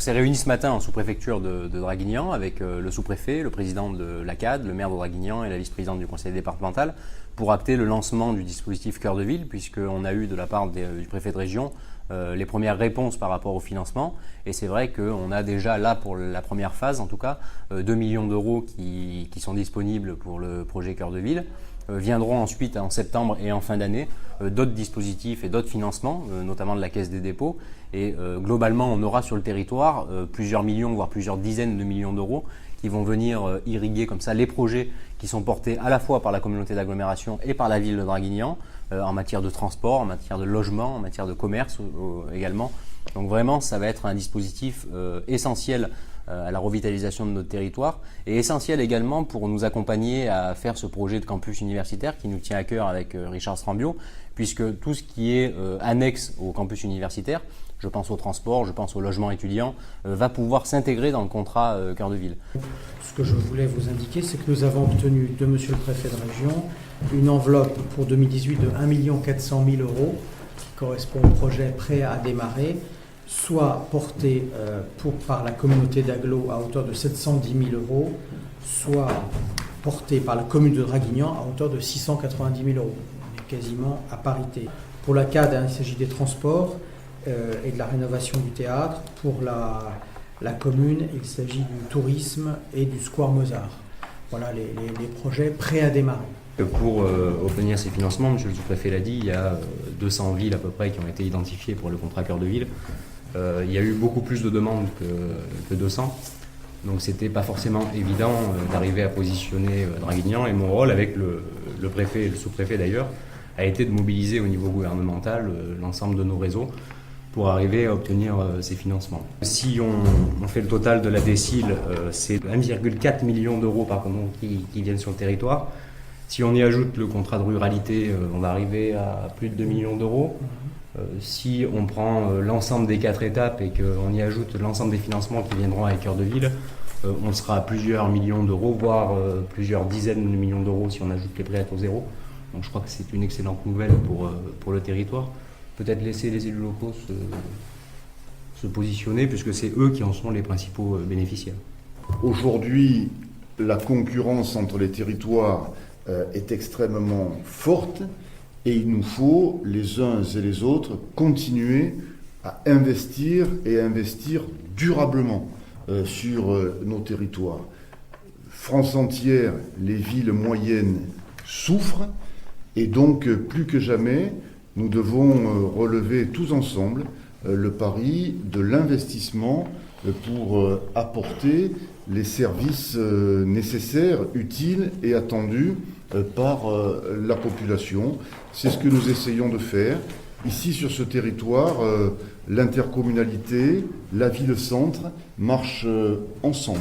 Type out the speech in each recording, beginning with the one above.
s'est réuni ce matin en sous-préfecture de Draguignan avec le sous-préfet, le président de l'ACAD, le maire de Draguignan et la vice-présidente du conseil départemental pour acter le lancement du dispositif Cœur de Ville, puisqu'on a eu de la part du préfet de région les premières réponses par rapport au financement. Et c'est vrai qu'on a déjà là, pour la première phase en tout cas, 2 millions d'euros qui sont disponibles pour le projet Cœur de Ville. Viendront ensuite en septembre et en fin d'année d'autres dispositifs et d'autres financements, notamment de la Caisse des dépôts. Et globalement, on aura sur le territoire plusieurs millions, voire plusieurs dizaines de millions d'euros qui vont venir irriguer comme ça les projets qui sont portés à la fois par la communauté d'agglomération et par la ville de Draguignan, en matière de transport, en matière de logement, en matière de commerce également. Donc vraiment, ça va être un dispositif essentiel à la revitalisation de notre territoire et essentiel également pour nous accompagner à faire ce projet de campus universitaire qui nous tient à cœur avec Richard Strambio, puisque tout ce qui est annexe au campus universitaire, je pense au transport, je pense au logement étudiant, va pouvoir s'intégrer dans le contrat Cœur de Ville. Ce que je voulais vous indiquer, c'est que nous avons obtenu de Monsieur le Préfet de région une enveloppe pour 2018 de 1 400 000 € qui correspond au projet prêt à démarrer, soit porté par la communauté d'agglo à hauteur de 710 000 €, soit porté par la commune de Draguignan à hauteur de 690 000 €. On est quasiment à parité. Pour la CAD, il s'agit des transports et de la rénovation du théâtre. Pour la commune, il s'agit du tourisme et du square Mozart. Voilà les projets prêts à démarrer. Pour obtenir ces financements, monsieur le sous-préfet l'a dit, il y a 200 villes à peu près qui ont été identifiées pour le contrat Cœur de Ville. Il y a eu beaucoup plus de demandes que 200. Donc c'était pas forcément évident d'arriver à positionner Draguignan. Et mon rôle avec le préfet et le sous-préfet d'ailleurs a été de mobiliser au niveau gouvernemental l'ensemble de nos réseaux pour arriver à obtenir ces financements. Si on fait le total de la décile, c'est 1,4 million d'euros par contre qui viennent sur le territoire. Si on y ajoute le contrat de ruralité, on va arriver à plus de 2 millions d'euros. Si on prend l'ensemble des 4 étapes et qu'on y ajoute l'ensemble des financements qui viendront avec Cœur de Ville, on sera à plusieurs millions d'euros, voire plusieurs dizaines de millions d'euros si on ajoute les prêts à taux zéro. Donc je crois que c'est une excellente nouvelle pour le territoire. Peut-être laisser les élus locaux se positionner, puisque c'est eux qui en sont les principaux bénéficiaires. Aujourd'hui, la concurrence entre les territoires est extrêmement forte et il nous faut, les uns et les autres, continuer à investir et à investir durablement sur nos territoires. France entière, les villes moyennes souffrent et donc plus que jamais, nous devons relever tous ensemble le pari de l'investissement pour apporter les services nécessaires, utiles et attendus par la population. C'est ce que nous essayons de faire. Ici, sur ce territoire, l'intercommunalité, la ville-centre marchent ensemble.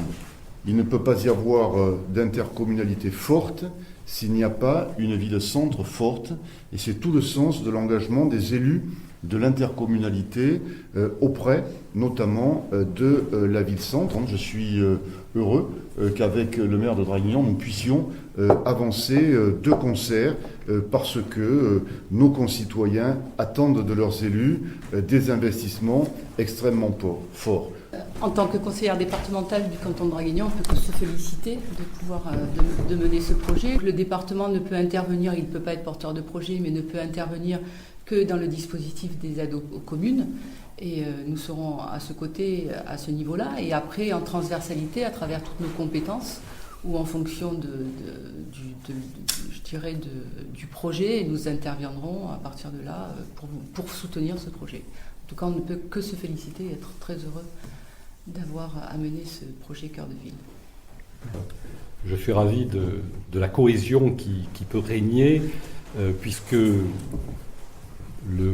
Il ne peut pas y avoir d'intercommunalité forte s'il n'y a pas une ville-centre forte. Et c'est tout le sens de l'engagement des élus de l'intercommunalité auprès notamment de la ville-centre. Je suis heureux qu'avec le maire de Draguignan, nous puissions avancer de concert parce que nos concitoyens attendent de leurs élus des investissements extrêmement forts. En tant que conseillère départementale du canton de Draguignan, on peut que se féliciter de pouvoir de mener ce projet. Le département ne peut intervenir, il ne peut pas être porteur de projet, mais ne peut intervenir que dans le dispositif des aides aux communes. Et nous serons à ce côté, à ce niveau-là. Et après, en transversalité, à travers toutes nos compétences, ou en fonction du projet, nous interviendrons à partir de là pour soutenir ce projet. En tout cas, on ne peut que se féliciter et être très heureux d'avoir amené ce projet Cœur de Ville. Je suis ravi de la cohésion qui peut régner, puisque le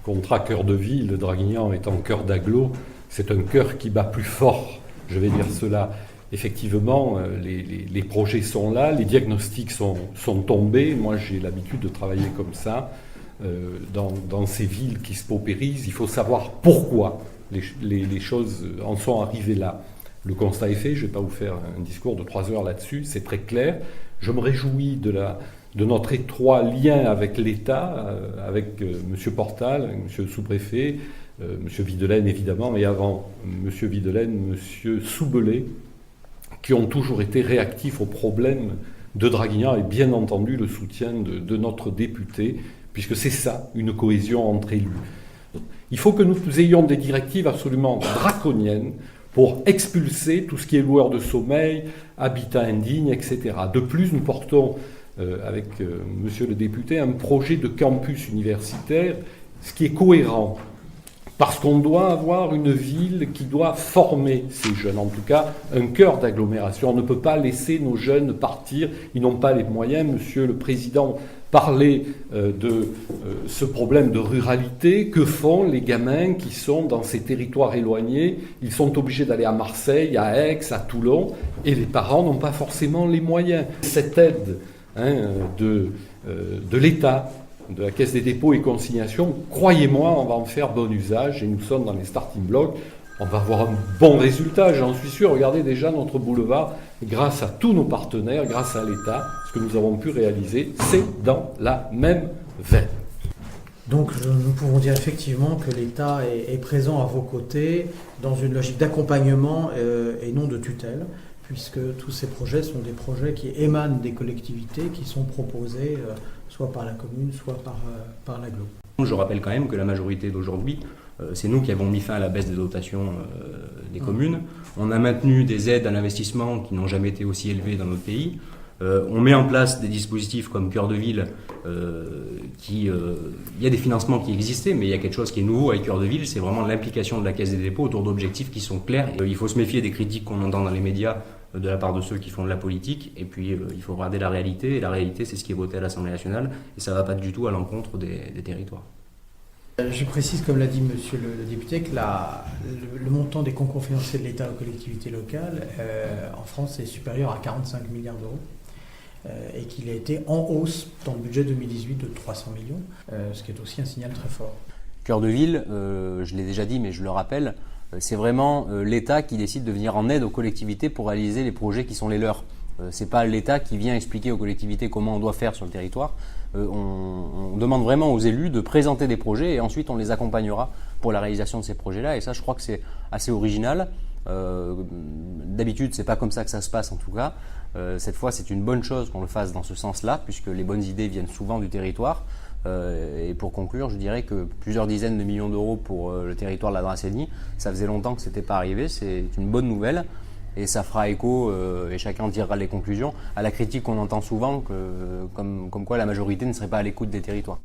contrat Cœur de Ville de Draguignan étant cœur d'agglo, c'est un cœur qui bat plus fort, je vais dire cela. Effectivement, les projets sont là, les diagnostics sont tombés. Moi, j'ai l'habitude de travailler comme ça, dans ces villes qui se paupérisent. Il faut savoir pourquoi les choses en sont arrivées là. Le constat est fait, je ne vais pas vous faire un discours de 3 heures là-dessus, c'est très clair. Je me réjouis de notre étroit lien avec l'État, avec M. Portal, avec M. le sous-préfet, M. Videlaine évidemment, et avant M. Videlaine, M. Soubelé, qui ont toujours été réactifs aux problèmes de Draguignan, et bien entendu le soutien de notre député, puisque c'est ça, une cohésion entre élus. Il faut que nous ayons des directives absolument draconiennes pour expulser tout ce qui est loueur de sommeil, habitat indigne, etc. De plus, nous portons, avec monsieur le député, un projet de campus universitaire, ce qui est cohérent. Parce qu'on doit avoir une ville qui doit former ces jeunes, en tout cas un cœur d'agglomération. On ne peut pas laisser nos jeunes partir, ils n'ont pas les moyens. Monsieur le Président parlait de ce problème de ruralité. Que font les gamins qui sont dans ces territoires éloignés? Ils sont obligés d'aller à Marseille, à Aix, à Toulon, et les parents n'ont pas forcément les moyens. Cette aide de l'État, de la Caisse des dépôts et consignations, croyez-moi, on va en faire bon usage et nous sommes dans les starting blocks. On va avoir un bon résultat, j'en suis sûr. Regardez déjà notre boulevard, grâce à tous nos partenaires, grâce à l'État, ce que nous avons pu réaliser, c'est dans la même veine. Donc nous pouvons dire effectivement que l'État est présent à vos côtés dans une logique d'accompagnement et non de tutelle, puisque tous ces projets sont des projets qui émanent des collectivités, qui sont proposés soit par la commune, soit par l'agglo. Je rappelle quand même que la majorité d'aujourd'hui, c'est nous qui avons mis fin à la baisse des dotations des communes. On a maintenu des aides à l'investissement qui n'ont jamais été aussi élevées dans notre pays. On met en place des dispositifs comme Cœur de Ville, il y a des financements qui existaient, mais il y a quelque chose qui est nouveau avec Cœur de Ville, c'est vraiment l'implication de la Caisse des dépôts autour d'objectifs qui sont clairs. Il faut se méfier des critiques qu'on entend dans les médias de la part de ceux qui font de la politique, et puis il faut regarder la réalité, et la réalité c'est ce qui est voté à l'Assemblée nationale, et ça ne va pas du tout à l'encontre des territoires. Je précise, comme l'a dit monsieur le député, que le montant des concours financiers de l'État aux collectivités locales en France est supérieur à 45 milliards d'euros. Et qu'il a été en hausse dans le budget 2018 de 300 millions, ce qui est aussi un signal très fort. Cœur de Ville, je l'ai déjà dit mais je le rappelle, c'est vraiment l'État qui décide de venir en aide aux collectivités pour réaliser les projets qui sont les leurs. C'est pas l'État qui vient expliquer aux collectivités comment on doit faire sur le territoire. On demande vraiment aux élus de présenter des projets et ensuite on les accompagnera pour la réalisation de ces projets-là. Et ça, je crois que c'est assez original. D'habitude, c'est pas comme ça que ça se passe en tout cas. Cette fois, c'est une bonne chose qu'on le fasse dans ce sens-là, puisque les bonnes idées viennent souvent du territoire. Et pour conclure, je dirais que plusieurs dizaines de millions d'euros pour le territoire de la Dracénie, ça faisait longtemps que ce n'était pas arrivé. C'est une bonne nouvelle et ça fera écho, et chacun tirera les conclusions, à la critique qu'on entend souvent, comme quoi la majorité ne serait pas à l'écoute des territoires.